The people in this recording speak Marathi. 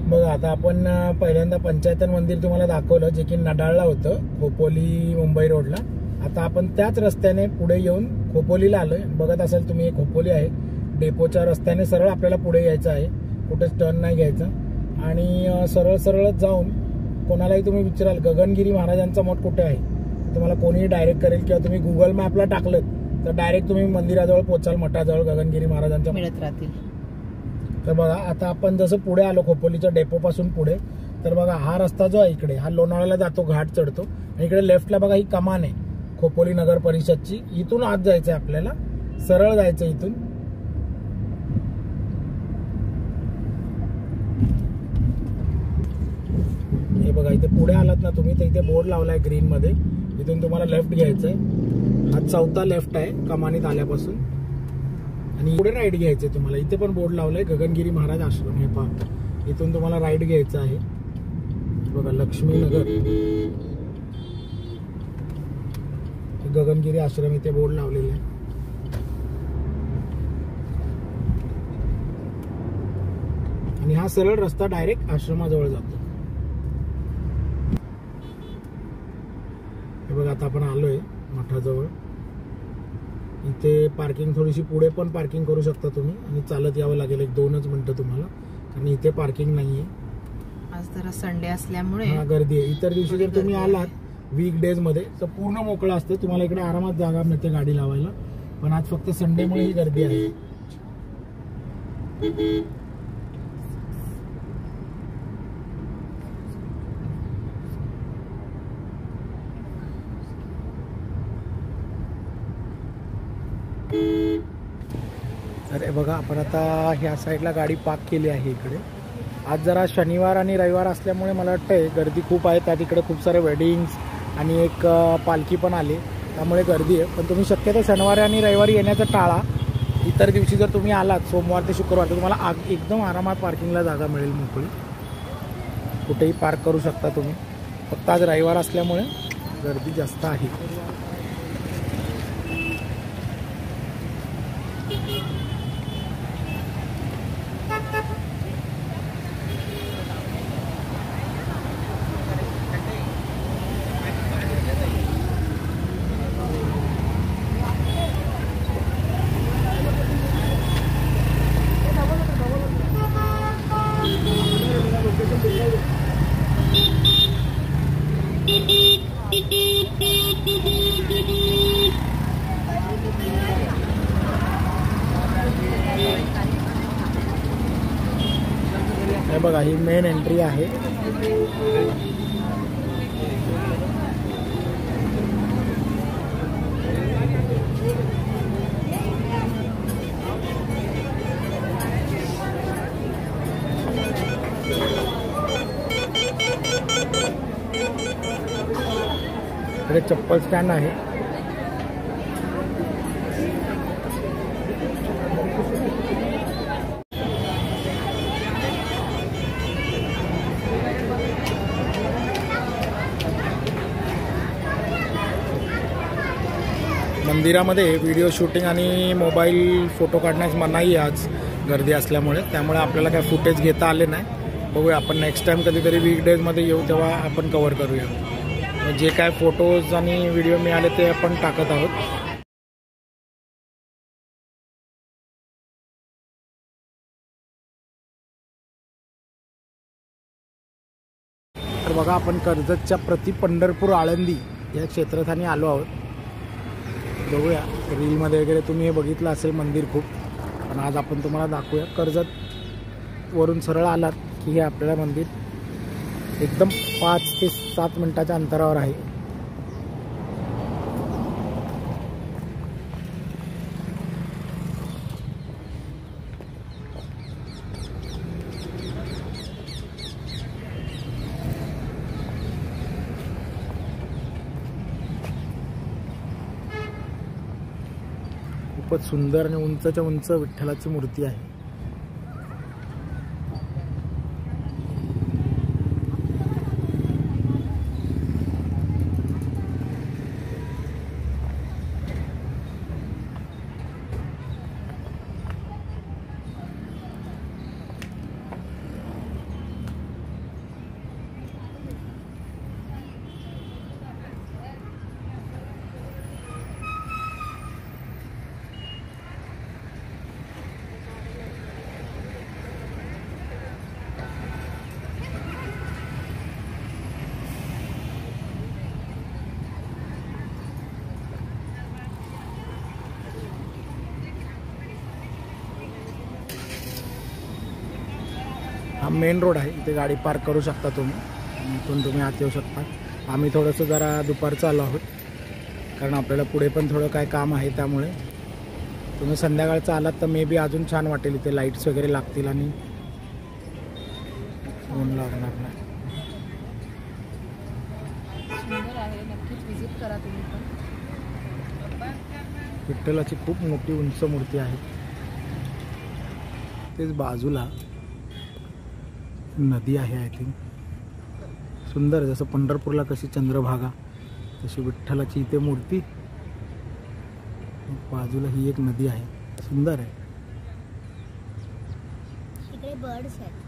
बघा आता आपण पहिल्यांदा पंचायतन मंदिर तुम्हाला दाखवलं, जे की नडाळला होतं, खोपोली मुंबई रोडला. आता आपण त्याच रस्त्याने पुढे येऊन खोपोलीला आलोय. बघत असाल तुम्ही, खोपोली आहे. डेपोच्या रस्त्याने सरळ आपल्याला पुढे यायचं आहे, कुठेच टर्न नाही घ्यायचा. आणि सरळ सरळच जाऊन कोणालाही तुम्ही विचाराल गगनगिरी महाराजांचा मठ कुठे आहे, तुम्हाला कोणीही डायरेक्ट करेल. किंवा तुम्ही गुगल मॅपला टाकलं तर डायरेक्ट तुम्ही मंदिराजवळ पोचाल, मठाजवळ गगनगिरी महाराजांच्या मिळत राहतील. तर बघा आता आपण जसं पुढे आलो खोपोलीच्या डेपो पासून पुढे, तर बघा हा रस्ता जो आहे इकडे, हा लोणावळ्याला जातो, घाट चढतो. आणि इकडे लेफ्टला बघा ही कमान आहे खोपोली नगर परिषदची. इथून आत जायचंय आपल्याला, सरळ जायचं इथून. हे बघा इथे पुढे आलात ना तुम्ही, तर इथे बोर्ड लावलाय ग्रीन मध्ये. इथून तुम्हाला लेफ्ट घ्यायचंय. हा चौथा लेफ्ट आहे कमानीत आल्यापासून. आणि पुढे राईट घ्यायचंय तुम्हाला. इथे पण बोर्ड लावलाय गगनगिरी महाराज आश्रम. हे पहा, इथून तुम्हाला राईट घ्यायचं आहे. बघा लक्ष्मीनगर गगनगिरी आश्रम इथे बोर्ड लावलेला आहे. आणि हा सरळ रस्ता डायरेक्ट आश्रमाजवळ जातो. हे बघा आता आपण आलोय मठाजवळ. इथे पार्किंग थोडीशी पुढे पण पार्किंग करू शकता तुम्ही, आणि चालत यावं लागेल 1-2 मिनिटं तुम्हाला, कारण इथे पार्किंग नाहीये. आज जरा संडे असल्यामुळे गर्दी आहे. इतर दिवशी जर तुम्ही आलात वीकडेज मध्ये तर पूर्ण मोकळं असतं, तुम्हाला इकडे आरामात जागा मिळते गाडी लावायला. पण आज फक्त संडेमुळे ही गर्दी आहे. अरे बघा आपण आता ह्या साईडला गाडी पार्क केली आहे इकडे. आज जरा शनिवार आणि रविवार असल्यामुळे मला वाटतंय गर्दी खूप आहे. त्या तिकडे खूप सारे वेडिंग्स आणि एक पालखी पण आली, त्यामुळे गर्दी आहे. पण तुम्ही शक्यतो शनिवारी आणि रविवारी येण्याचं टाळा. इतर दिवशी जर तुम्ही आलात सोमवार ते शुक्रवार तर तुम्हाला एकदम आरामात पार्किंगला जागा मिळेल मोकळी. कुठेही पार्क करू शकता तुम्ही. फक्त आज रविवार असल्यामुळे गर्दी जास्त आहे. हे बघा ही मेन एंट्री आहे. इकडे चप्पल स्टँड आहे. मंदिरामध्ये व्हिडिओ शूटिंग आणि मोबाईल फोटो काढण्यास मनाई आहे आज गर्दी असल्यामुळे. त्यामुळे आपल्याला काय फुटेज घेता आले नाही. बघूया आपण नेक्स्ट टाइम कधीतरी वीकडेजमध्ये येऊ तेव्हा आपण कव्हर करूया. जे काय फोटोज आणि व्हिडिओ मिळाले ते आपण टाकत आहोत. तर बघा आपण कर्जतच्या प्रति पंढरपूर आळंदी या क्षेत्रस्थानी आलो आहोत. बघूया रीलमध्ये वगैरे तुम्ही हे बघितलं असेल मंदिर खूप, पण आज आपण तुम्हाला दाखवूया. कर्जत वरून सरळ आलात की हे आपल्याला मंदिर एकदम 5 ते 7 मिनिटाच्या अंतरावर आहे. खूपच सुंदर आणि उंचच्या उंच विठ्ठलाची मूर्ती आहे. हा मेन रोड आहे, इथे गाडी पार्क करू शकता तुम्ही, इथून तुम्ही आत येऊ शकता. आम्ही थोडंसं जरा दुपारचं आलो आहोत कारण आपल्याला पुढे पण थोडं काय काम आहे, त्यामुळे तुम्ही संध्याकाळचं आलात तर मे बी अजून छान वाटेल. इथे लाईट्स वगैरे लागतील आणि ऊन लागणार नाही. सुंदर आहे, नक्कीच विजिट करा तुम्ही पण. विठ्ठलाची खूप मोठी उंच मूर्ती आहे. तेच बाजूला नदी आहे आय थिंक. सुंदर, जसं पंढरपूरला कशी चंद्रभागा तशी विठ्ठलाची इथे मूर्ती. बाजूला ही एक नदी आहे, सुंदर आहे. इकडे बर्ड्स आहेत.